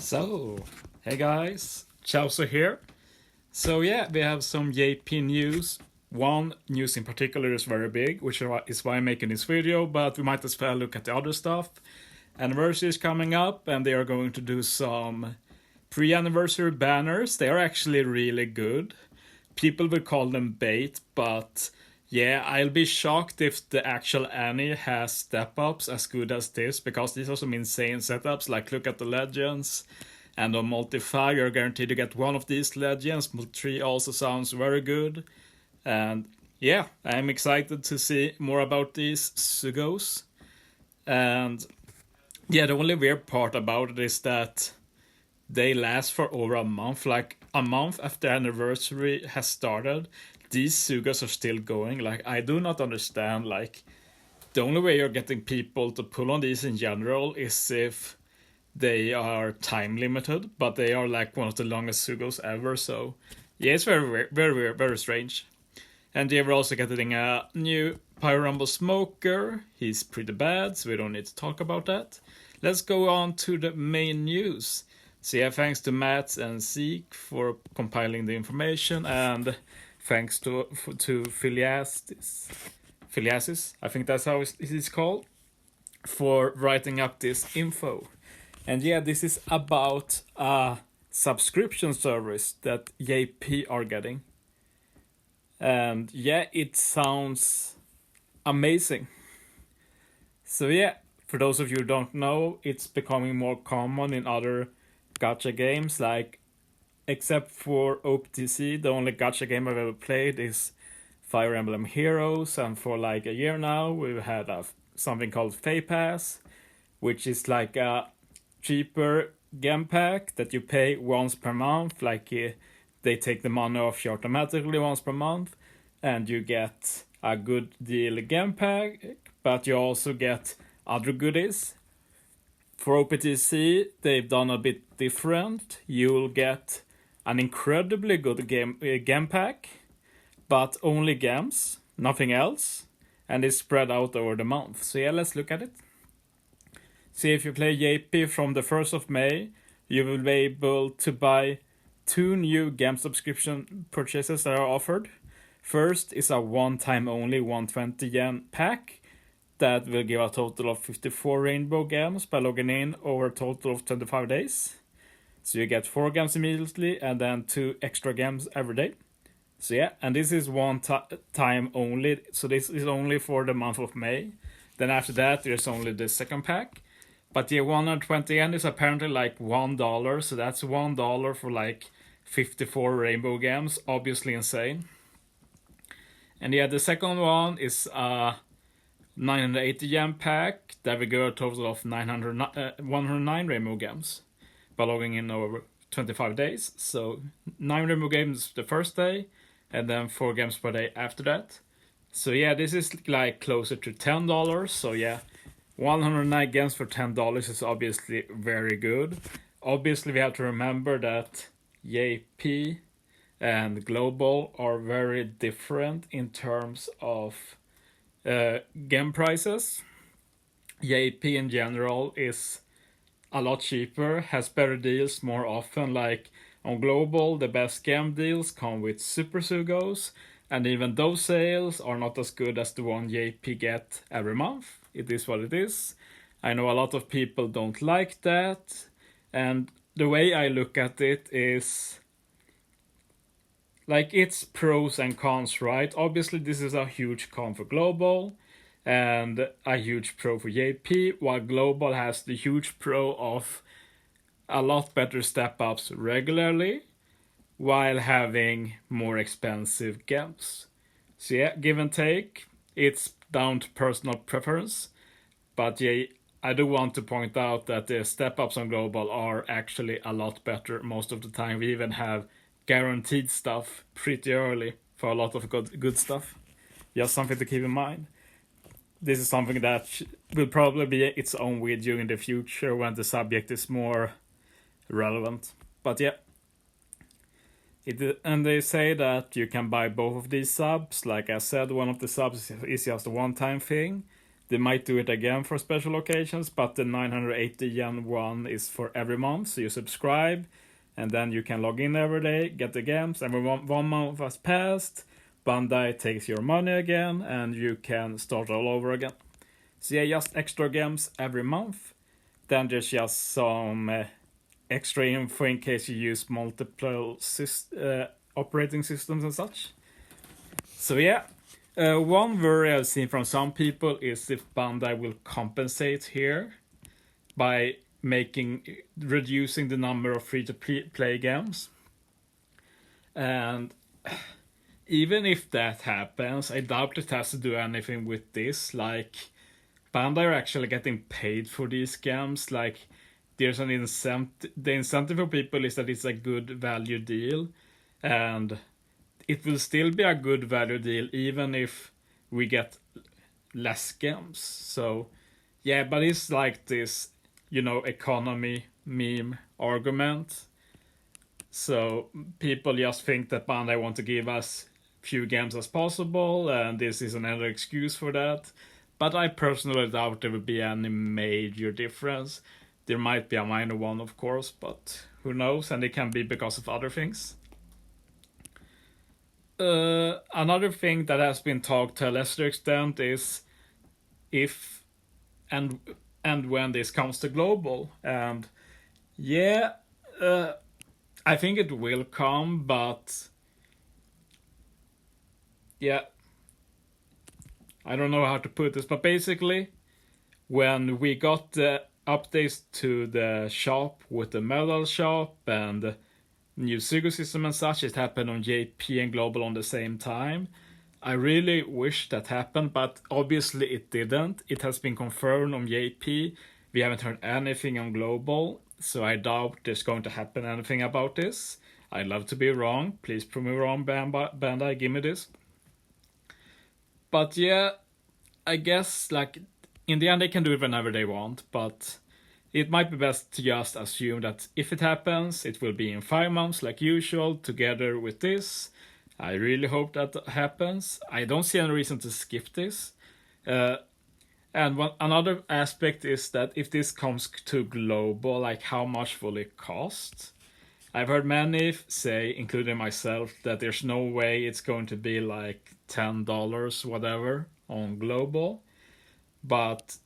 So, hey guys, Chelsea here. So yeah, we have some JP news. One news in particular is very big, which is why I'm making this video, but we might as well look at the other stuff. Anniversary is coming up, and they are going to do some pre-anniversary banners. They are actually really good. People will call them bait, but yeah, I'll be shocked if the actual Annie has step-ups as good as this, because these are some insane setups. Like, look at the legends, and on multi-5 you're guaranteed to get one of these legends. Multi-3 also sounds very good, and yeah, I'm excited to see more about these Sugos. And yeah, the only weird part about it is that they last for over a month. Like, a month after anniversary has started, these Sugas are still going. Like, I do not understand. Like, the only way you're getting people to pull on these in general is if they are time limited, but they are like one of the longest Sugos ever. So yeah, it's very, very, very strange. And they were also getting a new Pyro Rumble Smoker. He's pretty bad, so we don't need to talk about that. Let's go on to the main news. So yeah, thanks to Matt and Zeke for compiling the information, and thanks to Philiasis, I think that's how it is called, for writing up this info. And yeah, this is about a subscription service that JP are getting. And yeah, it sounds amazing. So yeah, for those of you who don't know, it's becoming more common in other gacha games. Like, except for OPTC, the only gacha game I've ever played is Fire Emblem Heroes, and for like a year now we've had something called Fay Pass, which is like a cheaper game pack that you pay once per month. Like, they take the money off you automatically once per month, and you get a good deal game pack, but you also get other goodies. For OPTC, they've done a bit different. You'll get an incredibly good game pack, but only games, nothing else, and it's spread out over the month. So yeah, let's look at it. See, if you play JP from the 1st of May, you will be able to buy 2 new game subscription purchases that are offered. First is a one-time only 120 yen pack that will give a total of 54 rainbow games by logging in over a total of 25 days. So you get 4 games immediately and then 2 extra games every day. So yeah, and this is one time only. So this is only for the month of May. Then after that, there's only the second pack. But the 120 yen is apparently like $1. So that's $1 for like 54 rainbow games. Obviously insane. And yeah, the second one is a 980 yen pack that will give a total of 109 rainbow games by logging in over 25 days. So 9 rainbow games the first day, and then 4 games per day after that. So yeah, this is like closer to $10. So yeah, 109 games for $10 is obviously very good. Obviously, we have to remember that JP and Global are very different in terms of game prices. JP in general is a lot cheaper, has better deals more often. Like, on Global, the best game deals come with Super Sugos, and even those sales are not as good as the one JP get every month. It is what it is. I know a lot of people don't like that, and the way I look at it is, like, it's pros and cons, right? Obviously, this is a huge con for Global and a huge pro for JP, while Global has the huge pro of a lot better step-ups regularly while having more expensive games. So yeah, give and take, it's down to personal preference. But yeah, I do want to point out that the step-ups on Global are actually a lot better most of the time. We even have guaranteed stuff pretty early for a lot of good stuff. Just something to keep in mind. This is something that will probably be its own video in the future when the subject is more relevant. But yeah, and they say that you can buy both of these subs. Like I said, one of the subs is just a one-time thing, They might do it again for special occasions, but the 980 yen one is for every month. So you subscribe, and then you can log in every day, get the games, and when one month has passed, Bandai takes your money again, and you can start all over again. So yeah, just extra games every month. Then there's just some extra info in case you use multiple operating systems and such. So yeah, one worry I've seen from some people is if Bandai will compensate here by reducing the number of free-to-play games. And even if that happens, I doubt it has to do anything with this. Like, Bandai are actually getting paid for these games. Like, there's an incentive. The incentive for people is that it's a good value deal, and it will still be a good value deal even if we get less games. So yeah, but it's like this, economy meme argument. So people just think that Bandai want to give us few games as possible, and this is another excuse for that. But I personally doubt there will be any major difference. There might be a minor one, of course, but who knows? And it can be because of other things. Another thing that has been talked to a lesser extent is if and when this comes to global. And yeah, I think it will come, but yeah, I don't know how to put this, but basically, when we got the updates to the shop with the medal shop and new Sugo system and such, it happened on JP and global on the same time. I really wish that happened, but obviously it didn't. It has been confirmed on JP. We haven't heard anything on global, so I doubt there's going to happen anything about this. I'd love to be wrong. Please prove me wrong, Bandai, give me this. But yeah, I guess like in the end they can do it whenever they want, but it might be best to just assume that if it happens, it will be in 5 months like usual, together with this. I really hope that happens. I don't see any reason to skip this. Another aspect is that if this comes to global, like how much will it cost? I've heard many say, including myself, that there's no way it's going to be like $10, whatever, on global. But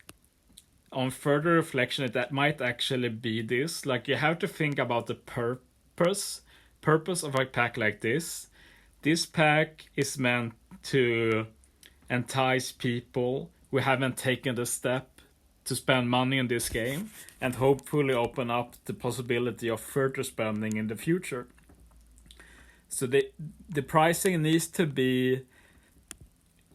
on further reflection, that might actually be this. Like, you have to think about the purpose of a pack like this. This pack is meant to entice people who haven't taken the step to spend money in this game and hopefully open up the possibility of further spending in the future. So the pricing needs to be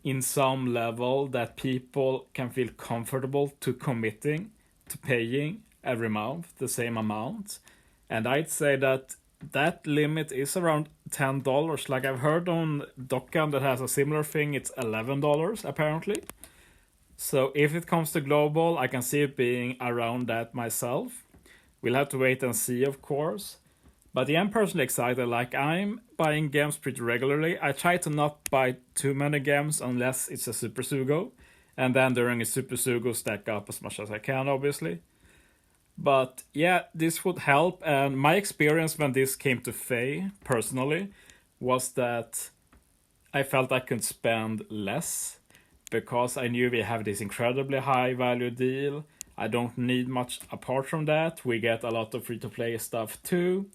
in some level that people can feel comfortable to committing to paying every month the same amount. And I'd say that limit is around $10. Like, I've heard on Dokkan that has a similar thing, it's $11 apparently. So if it comes to global, I can see it being around that myself. We'll have to wait and see, of course. But yeah, I'm personally excited. Like, I'm buying games pretty regularly. I try to not buy too many games unless it's a Super Sugo. And then during a Super Sugo, stack up as much as I can, obviously. But yeah, this would help. And my experience when this came to Faye, personally, was that I felt I could spend less because I knew we have this incredibly high value deal. I don't need much apart from that. We get a lot of free-to-play stuff too.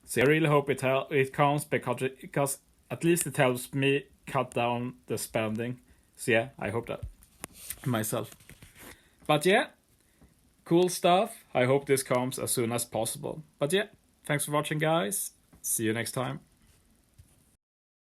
So I really hope it comes because at least it helps me cut down the spending. So yeah, I hope that myself. But yeah, cool stuff. I hope this comes as soon as possible. But yeah, thanks for watching, guys. See you next time.